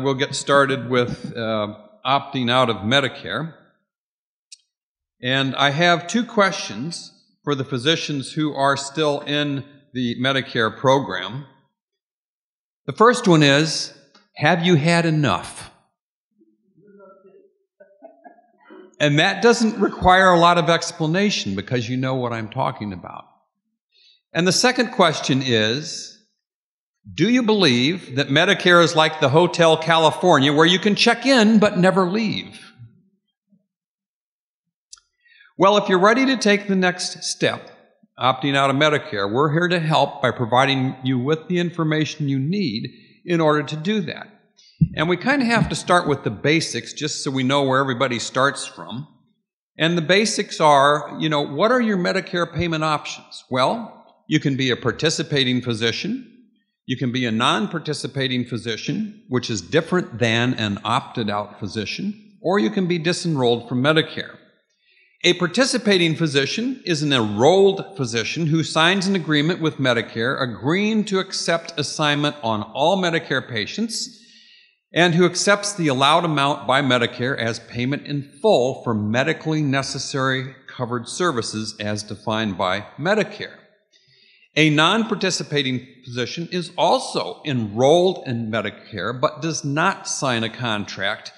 We'll get started with opting out of Medicare. And I have two questions for the physicians who are still in the Medicare program. The first one is, have you had enough? And that doesn't require a lot of explanation because you know what I'm talking about. And the second question is, do you believe that Medicare is like the Hotel California where you can check in but never leave? Well, if you're ready to take the next step, opting out of Medicare, we're here to help by providing you with the information you need in order to do that. And we kind of have to start with the basics just so we know where everybody starts from. And the basics are, what are your Medicare payment options? Well, you can be a participating physician. You can be a non-participating physician, which is different than an opted-out physician, or you can be disenrolled from Medicare. A participating physician is an enrolled physician who signs an agreement with Medicare agreeing to accept assignment on all Medicare patients and who accepts the allowed amount by Medicare as payment in full for medically necessary covered services as defined by Medicare. A non-participating physician is also enrolled in Medicare but does not sign a contract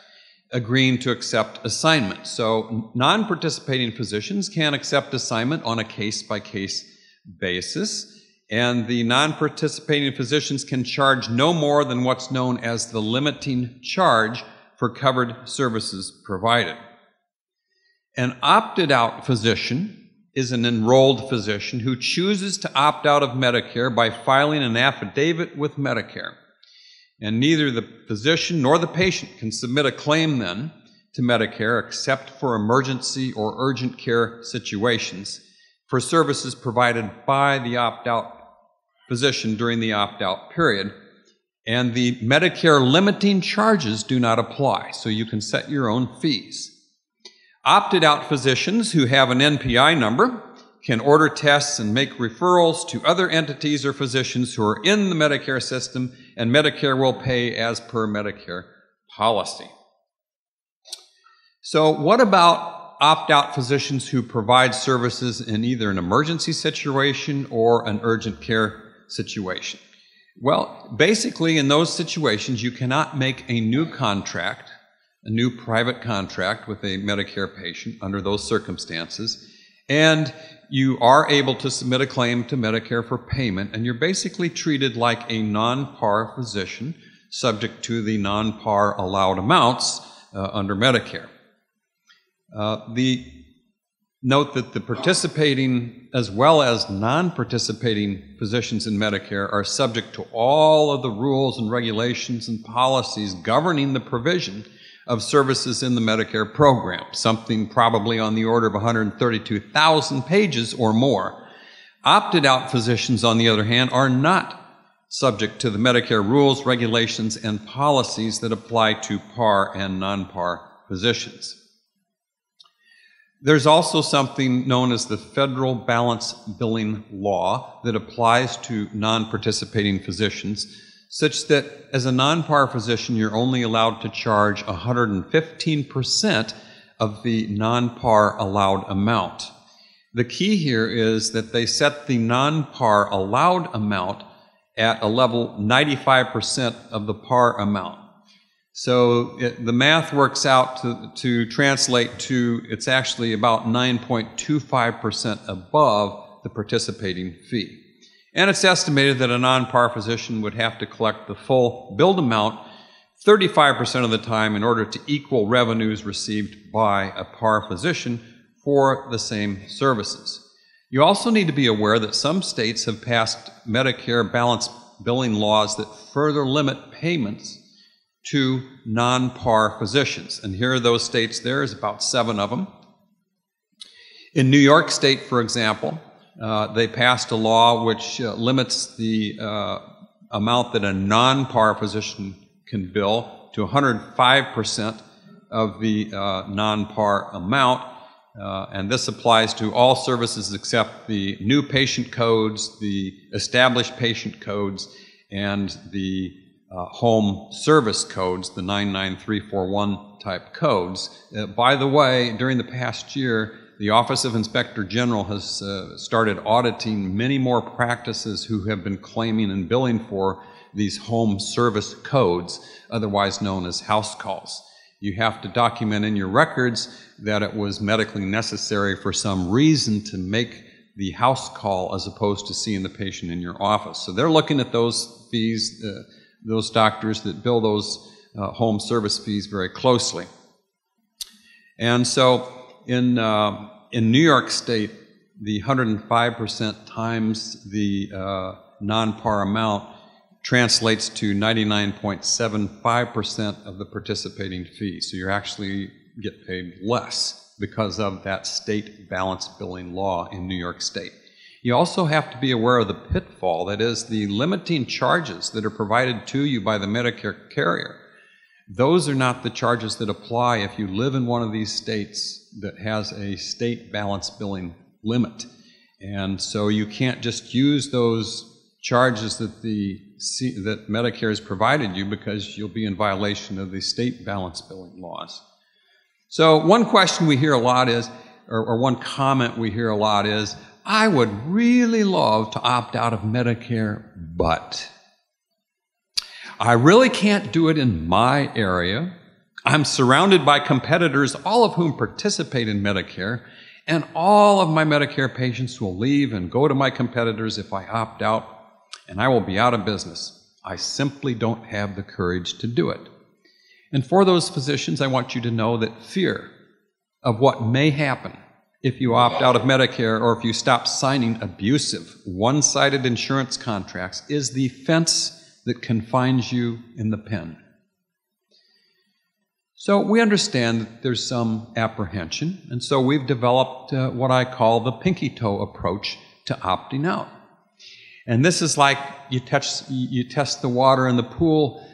agreeing to accept assignment. So non-participating physicians can accept assignment on a case-by-case basis, and the non-participating physicians can charge no more than what's known as the limiting charge for covered services provided. An opted-out physician is an enrolled physician who chooses to opt out of Medicare by filing an affidavit with Medicare. And neither the physician nor the patient can submit a claim then to Medicare except for emergency or urgent care situations for services provided by the opt-out physician during the opt-out period. And the Medicare limiting charges do not apply, so you can set your own fees. Opted-out physicians who have an NPI number can order tests and make referrals to other entities or physicians who are in the Medicare system, and Medicare will pay as per Medicare policy. So what about opt-out physicians who provide services in either an emergency situation or an urgent care situation? Well, basically in those situations you cannot make a new contract, a new private contract with a Medicare patient under those circumstances, and you are able to submit a claim to Medicare for payment, and you're basically treated like a non-par physician subject to the non-par allowed amounts under Medicare. Note that the participating as well as non-participating physicians in Medicare are subject to all of the rules and regulations and policies governing the provision of services in the Medicare program, something probably on the order of 132,000 pages or more. Opted-out physicians, on the other hand, are not subject to the Medicare rules, regulations, and policies that apply to par and non-par physicians. There's also something known as the Federal Balance Billing Law that applies to non-participating physicians, such that as a non-par physician, you're only allowed to charge 115% of the non-par allowed amount. The key here is that they set the non-par allowed amount at a level 95% of the par amount. So the math works out to translate to, it's actually about 9.25% above the participating fee. And it's estimated that a non-par physician would have to collect the full billed amount 35% of the time in order to equal revenues received by a par physician for the same services. You also need to be aware that some states have passed Medicare balance billing laws that further limit payments to non-par physicians. And here are those states. There's about 7 of them. In New York State, for example, they passed a law which limits the amount that a non-par physician can bill to 105% of the non-par amount, and this applies to all services except the new patient codes, the established patient codes, and the home service codes, the 99341 type codes. By the way, during the past year, the Office of Inspector General has started auditing many more practices who have been claiming and billing for these home service codes, otherwise known as house calls. You have to document in your records that it was medically necessary for some reason to make the house call as opposed to seeing the patient in your office. So they're looking at those fees, those doctors that bill those home service fees very closely. And so in New York State, the 105% times the non-par amount translates to 99.75% of the participating fee. So you actually get paid less because of that state balance billing law in New York State. You also have to be aware of the pitfall, that is the limiting charges that are provided to you by the Medicare carrier. Those are not the charges that apply if you live in one of these states that has a state balance billing limit. And so you can't just use those charges that that Medicare has provided you, because you'll be in violation of the state balance billing laws. So one question we hear a lot is, or one comment we hear a lot is, I would really love to opt out of Medicare, but I really can't do it in my area. I'm surrounded by competitors, all of whom participate in Medicare, and all of my Medicare patients will leave and go to my competitors if I opt out, and I will be out of business. I simply don't have the courage to do it. And for those physicians, I want you to know that fear of what may happen if you opt out of Medicare or if you stop signing abusive, one-sided insurance contracts is the fence that confines you in the pen. So we understand that there's some apprehension, and so we've developed what I call the pinky toe approach to opting out. And this is like you test the water in the pool,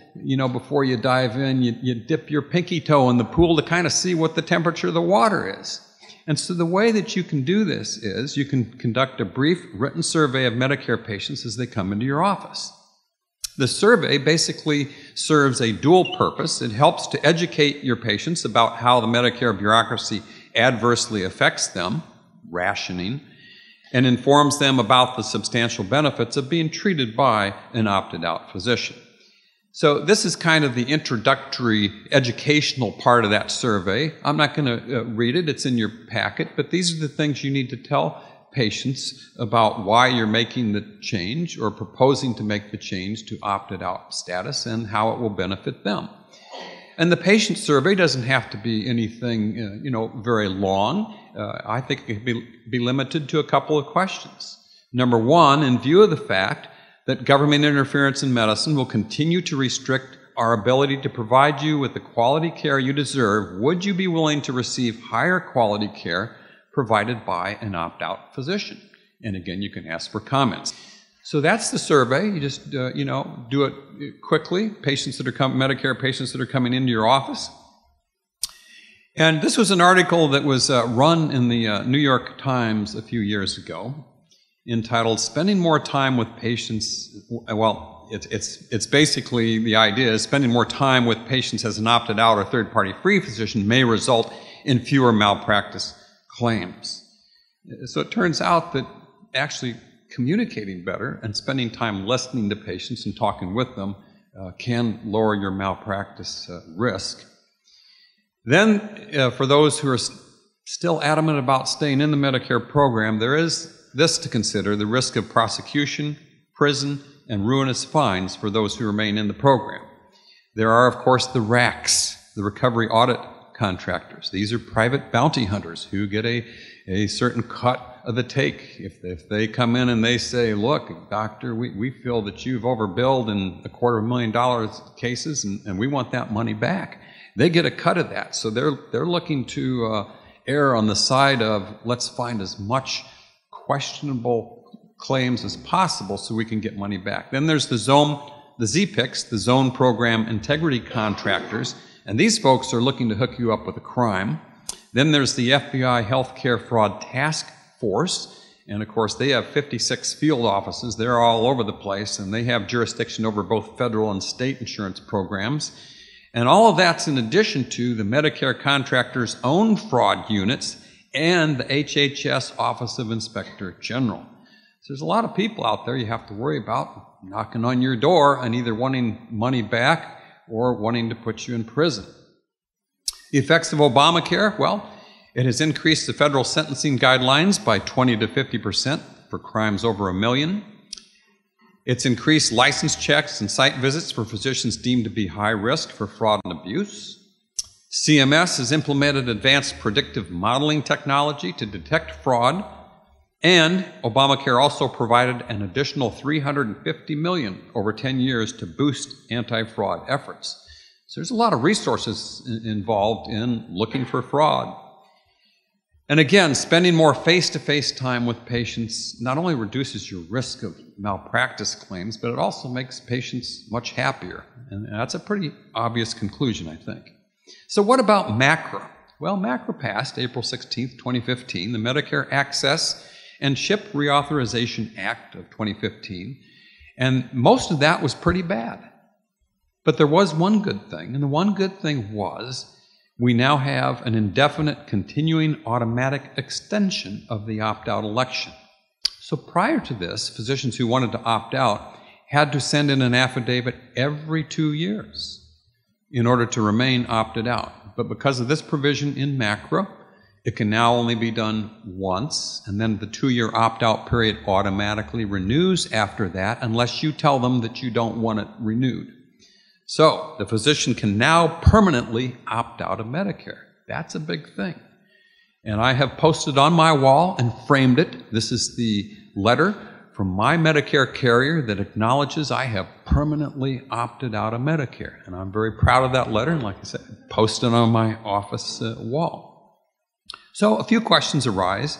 before you dive in, you dip your pinky toe in the pool to kind of see what the temperature of the water is. And so the way that you can do this is you can conduct a brief written survey of Medicare patients as they come into your office. The survey basically serves a dual purpose. It helps to educate your patients about how the Medicare bureaucracy adversely affects them, rationing, and informs them about the substantial benefits of being treated by an opted-out physician. So this is kind of the introductory educational part of that survey. I'm not going to read it. It's in your packet. But these are the things you need to tell patients about why you're making the change or proposing to make the change to opted-out status and how it will benefit them. And the patient survey doesn't have to be anything, very long. I think it can be limited to a couple of questions. Number one, in view of the fact that government interference in medicine will continue to restrict our ability to provide you with the quality care you deserve, would you be willing to receive higher quality care provided by an opt-out physician? And again, you can ask for comments. So that's the survey. You just, do it quickly. Medicare patients that are coming into your office. And this was an article that was run in the New York Times a few years ago, entitled "Spending More Time with Patients." Well, it's basically the idea is spending more time with patients as an opted-out or third-party free physician may result in fewer malpractice claims. So it turns out that actually communicating better and spending time listening to patients and talking with them can lower your malpractice risk. Then, for those who are still adamant about staying in the Medicare program, there is this to consider: the risk of prosecution, prison, and ruinous fines for those who remain in the program. There are, of course, the RACs, the Recovery Audit Contractors. These are private bounty hunters who get a certain cut of the take. If they come in and they say, look, doctor, we feel that you've overbilled in $250,000 cases and we want that money back, they get a cut of that. So they're looking to err on the side of let's find as much questionable claims as possible so we can get money back. Then there's the ZPICs, the Zone Program Integrity Contractors, and these folks are looking to hook you up with a crime. Then there's the FBI Healthcare Fraud Task Force, And of course, they have 56 field offices. They're all over the place, and they have jurisdiction over both federal and state insurance programs. And all of that's in addition to the Medicare contractors' own fraud units and the HHS Office of Inspector General. So there's a lot of people out there you have to worry about knocking on your door and either wanting money back or wanting to put you in prison. The effects of Obamacare, well, it has increased the federal sentencing guidelines by 20 to 50% for crimes over $1 million. It's increased license checks and site visits for physicians deemed to be high risk for fraud and abuse. CMS has implemented advanced predictive modeling technology to detect fraud, and Obamacare also provided an additional $350 million over 10 years to boost anti-fraud efforts. So there's a lot of resources involved in looking for fraud. And again, spending more face-to-face time with patients not only reduces your risk of malpractice claims, but it also makes patients much happier. And that's a pretty obvious conclusion, I think. So what about MACRA? Well, MACRA passed April 16th, 2015, the Medicare Access and CHIP Reauthorization Act of 2015. And most of that was pretty bad. But there was one good thing, and the one good thing was we now have an indefinite continuing automatic extension of the opt-out election. So prior to this, physicians who wanted to opt out had to send in an affidavit every 2 years in order to remain opted out. But because of this provision in MACRA, it can now only be done once, and then the 2-year opt-out period automatically renews after that unless you tell them that you don't want it renewed. So the physician can now permanently opt out of Medicare. That's a big thing. And I have posted on my wall and framed it. This is the letter from my Medicare carrier that acknowledges I have permanently opted out of Medicare. And I'm very proud of that letter, and like I said, posted on my office wall. So a few questions arise.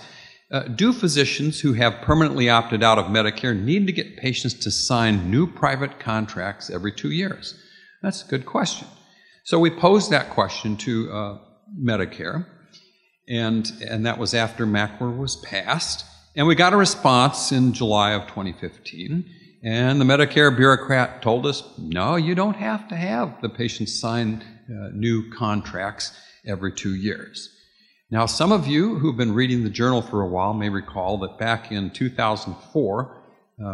Do physicians who have permanently opted out of Medicare need to get patients to sign new private contracts every 2 years? That's a good question. So we posed that question to Medicare, and that was after MACRA was passed. And we got a response in July of 2015, and the Medicare bureaucrat told us, no, you don't have to have the patients sign new contracts every 2 years. Now, some of you who've been reading the journal for a while may recall that back in 2004,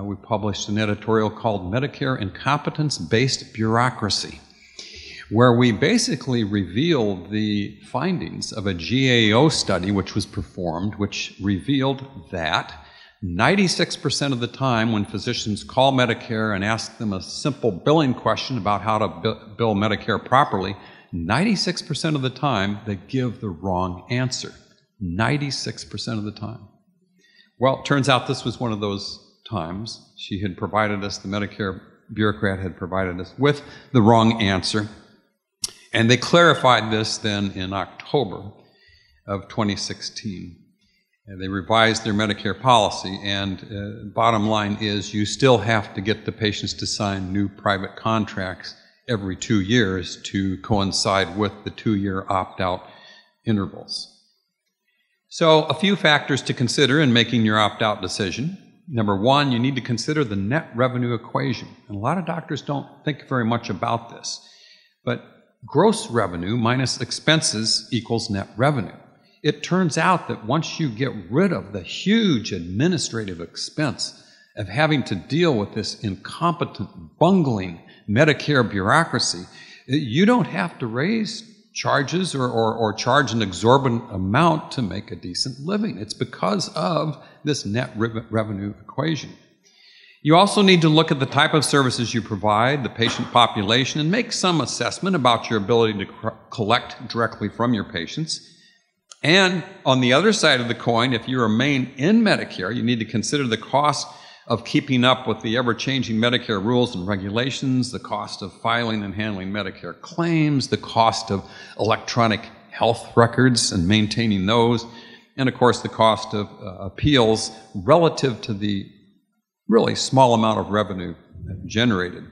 we published an editorial called Medicare Incompetence-Based Bureaucracy, where we basically revealed the findings of a GAO study which was performed, which revealed that 96% of the time when physicians call Medicare and ask them a simple billing question about how to bill Medicare properly, 96% of the time they give the wrong answer. 96% of the time. Well, it turns out this was one of those times. She had provided us, the Medicare bureaucrat had provided us with the wrong answer. And they clarified this then in October of 2016. And they revised their Medicare policy, and bottom line is you still have to get the patients to sign new private contracts every 2 years to coincide with the 2-year opt-out intervals. So a few factors to consider in making your opt-out decision. Number one, you need to consider the net revenue equation. And a lot of doctors don't think very much about this. But gross revenue minus expenses equals net revenue. It turns out that once you get rid of the huge administrative expense of having to deal with this incompetent, bungling Medicare bureaucracy, you don't have to raise charges or charge an exorbitant amount to make a decent living. It's because of this net revenue equation. You also need to look at the type of services you provide, the patient population, and make some assessment about your ability to collect directly from your patients. And on the other side of the coin, if you remain in Medicare, you need to consider the cost of keeping up with the ever-changing Medicare rules and regulations, the cost of filing and handling Medicare claims, the cost of electronic health records and maintaining those, and of course the cost of appeals relative to the really small amount of revenue generated.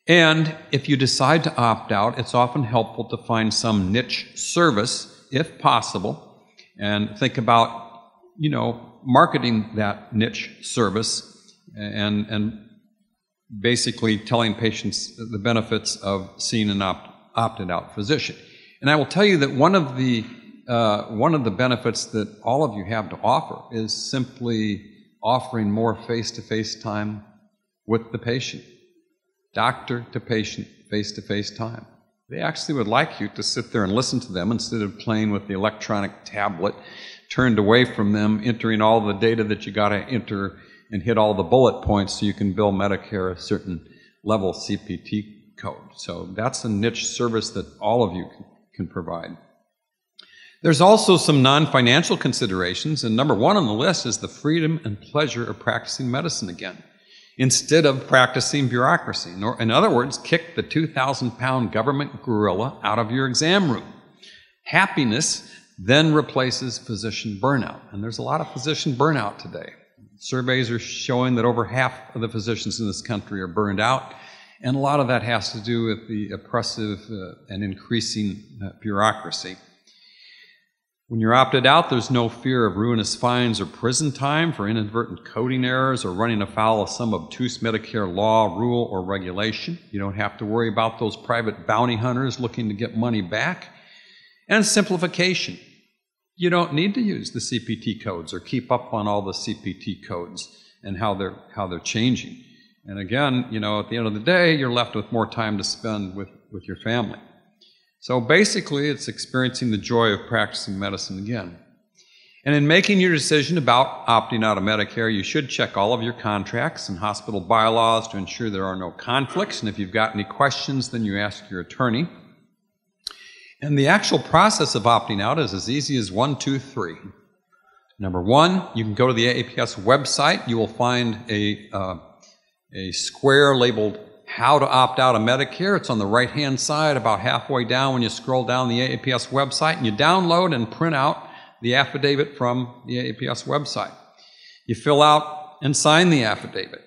And if you decide to opt out, it's often helpful to find some niche service, if possible, and think about, marketing that niche service and basically telling patients the benefits of seeing an opted-out physician. And I will tell you that one of the benefits that all of you have to offer is simply offering more face-to-face time with the patient. Doctor to patient, face-to-face time. They actually would like you to sit there and listen to them instead of playing with the electronic tablet, turned away from them, entering all the data that you got to enter and hit all the bullet points so you can bill Medicare a certain level CPT code. So that's a niche service that all of you can provide. There's also some non-financial considerations, and number one on the list is the freedom and pleasure of practicing medicine again, instead of practicing bureaucracy. In other words, kick the 2,000-pound government gorilla out of your exam room. Happiness then replaces physician burnout, and there's a lot of physician burnout today. Surveys are showing that over half of the physicians in this country are burned out, and a lot of that has to do with the oppressive and increasing bureaucracy. When you're opted out, there's no fear of ruinous fines or prison time for inadvertent coding errors or running afoul of some obtuse Medicare law, rule, or regulation. You don't have to worry about those private bounty hunters looking to get money back. And simplification. You don't need to use the CPT codes or keep up on all the CPT codes and how they're changing. And again, at the end of the day, you're left with more time to spend with your family. So basically, it's experiencing the joy of practicing medicine again. And in making your decision about opting out of Medicare, you should check all of your contracts and hospital bylaws to ensure there are no conflicts. And if you've got any questions, then you ask your attorney. And the actual process of opting out is as easy as 1, 2, 3. Number one, you can go to the AAPS website. You will find a square labeled How to Opt Out of Medicare. It's on the right-hand side, about halfway down when you scroll down the AAPS website, and you download and print out the affidavit from the AAPS website. You fill out and sign the affidavit.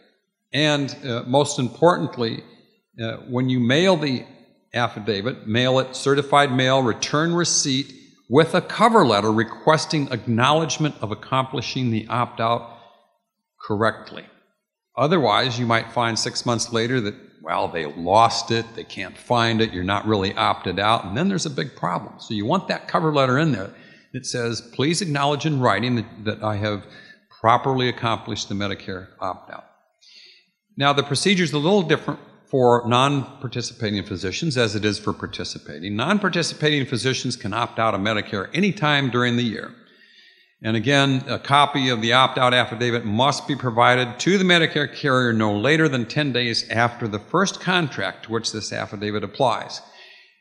And most importantly, when you mail the affidavit, mail it certified mail, return receipt with a cover letter requesting acknowledgement of accomplishing the opt-out correctly. Otherwise, you might find 6 months later that, well, they lost it, they can't find it, you're not really opted out, and then there's a big problem. So you want that cover letter in there that says, please acknowledge in writing that I have properly accomplished the Medicare opt-out. Now, the procedure is a little different for non-participating physicians as it is for participating. Non-participating physicians can opt out of Medicare anytime during the year. And again, a copy of the opt-out affidavit must be provided to the Medicare carrier no later than 10 days after the first contract to which this affidavit applies.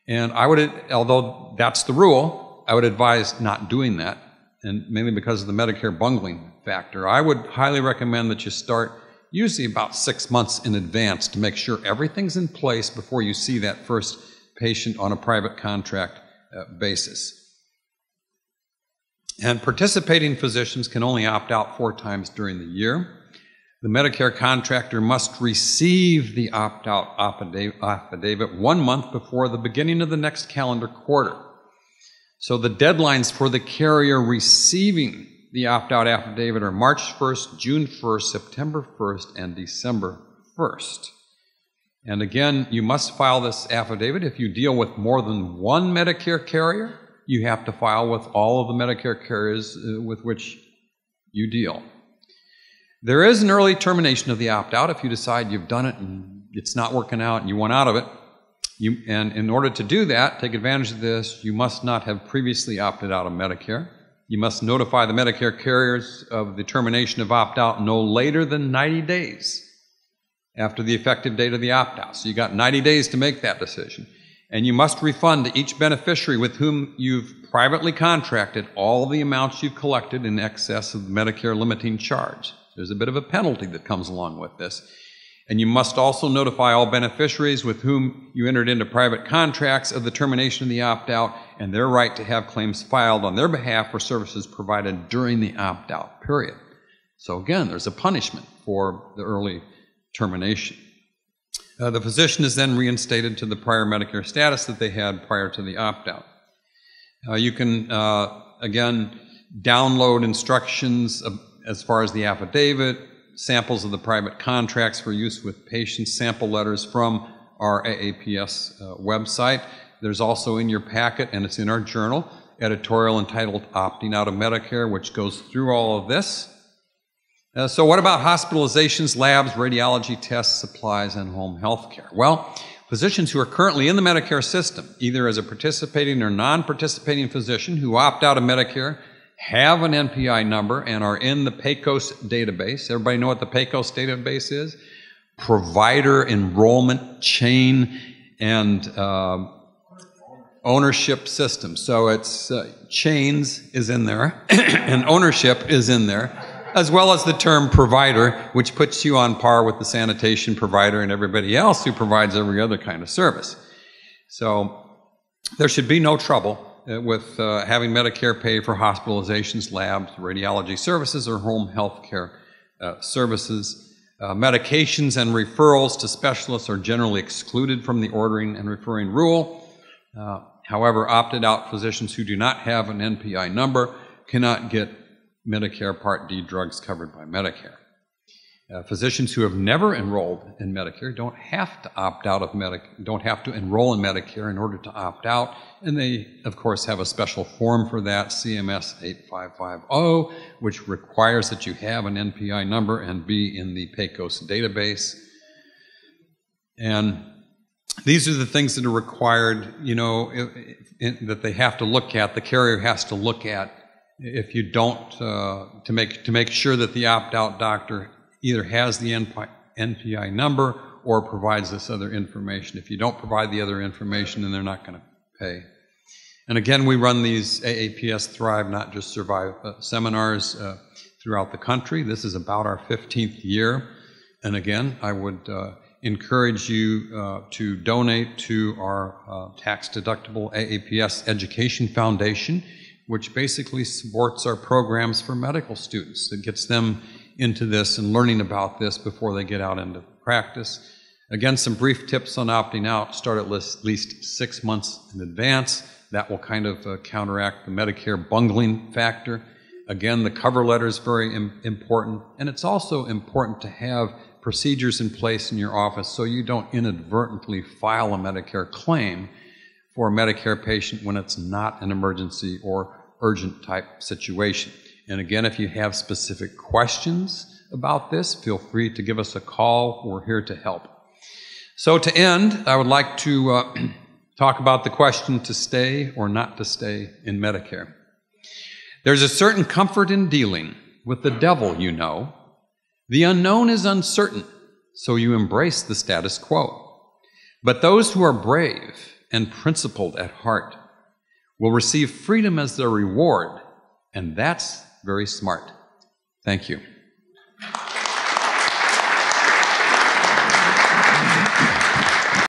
And although that's the rule, I would advise not doing that, and mainly because of the Medicare bungling factor. I would highly recommend that you start usually about 6 months in advance to make sure everything's in place before you see that first patient on a private contract basis. And participating physicians can only opt out 4 times during the year. The Medicare contractor must receive the opt-out affidavit 1 month before the beginning of the next calendar quarter. So the deadlines for the carrier receiving the opt-out affidavit are March 1st, June 1st, September 1st, and December 1st. And again, you must file this affidavit if you deal with more than one Medicare carrier. You have to file with all of the Medicare carriers with which you deal. There is an early termination of the opt-out if you decide you've done it and it's not working out and you want out of it. And in order to do that, take advantage of this, you must not have previously opted out of Medicare. You must notify the Medicare carriers of the termination of opt-out no later than 90 days after the effective date of the opt-out. So you got 90 days to make that decision. And you must refund to each beneficiary with whom you've privately contracted all the amounts you've collected in excess of the Medicare limiting charge. There's a bit of a penalty that comes along with this. And you must also notify all beneficiaries with whom you entered into private contracts of the termination of the opt-out and their right to have claims filed on their behalf for services provided during the opt-out period. So again, there's a punishment for the early termination. The physician is then reinstated to the prior Medicare status that they had prior to the opt-out. You can, again, download instructions as far as the affidavit, samples of the private contracts for use with patients, sample letters from our AAPS website. There's also in your packet, and it's in our journal, editorial entitled Opting Out of Medicare, which goes through all of this. So what about hospitalizations, labs, radiology tests, supplies, and home health care? Well, physicians who are currently in the Medicare system, either as a participating or non-participating physician who opt out of Medicare, have an NPI number and are in the PACOS database. Everybody know what the PACOS database is? Provider Enrollment Chain and Ownership System. So it's chains is in there and ownership is in there, as well as the term provider, which puts you on par with the sanitation provider and everybody else who provides every other kind of service. So there should be no trouble with having Medicare pay for hospitalizations, labs, radiology services, or home health care services. Medications and referrals to specialists are generally excluded from the ordering and referring rule. However, opted out physicians who do not have an NPI number cannot get Medicare Part D drugs covered by Medicare. Physicians who have never enrolled in Medicare don't have to opt out of don't have to enroll in Medicare in order to opt out, and they, of course, have a special form for that, CMS 8550, which requires that you have an NPI number and be in the PACOS database. And these are the things that are required, you know, that they have to look at, the carrier has to look at if you don't, to make sure that the opt-out doctor either has the NPI number or provides this other information. If you don't provide the other information, then they're not going to pay. And again, we run these AAPS Thrive, Not Just Survive seminars throughout the country. This is about our 15th year. And again, I would encourage you to donate to our tax-deductible AAPS Education Foundation, which basically supports our programs for medical students. It gets them into this and learning about this before they get out into practice. Again, some brief tips on opting out. Start at least 6 months in advance. That will kind of counteract the Medicare bungling factor. Again, the cover letter is very important, and it's also important to have procedures in place in your office so you don't inadvertently file a Medicare claim for a Medicare patient when it's not an emergency or urgent type situation. And again, if you have specific questions about this, feel free to give us a call. We're here to help. So to end, I would like to talk about the question to stay or not to stay in Medicare. There's a certain comfort in dealing with the devil, you know. The unknown is uncertain, so you embrace the status quo. But those who are brave and principled at heart will receive freedom as their reward, and that's very smart. Thank you.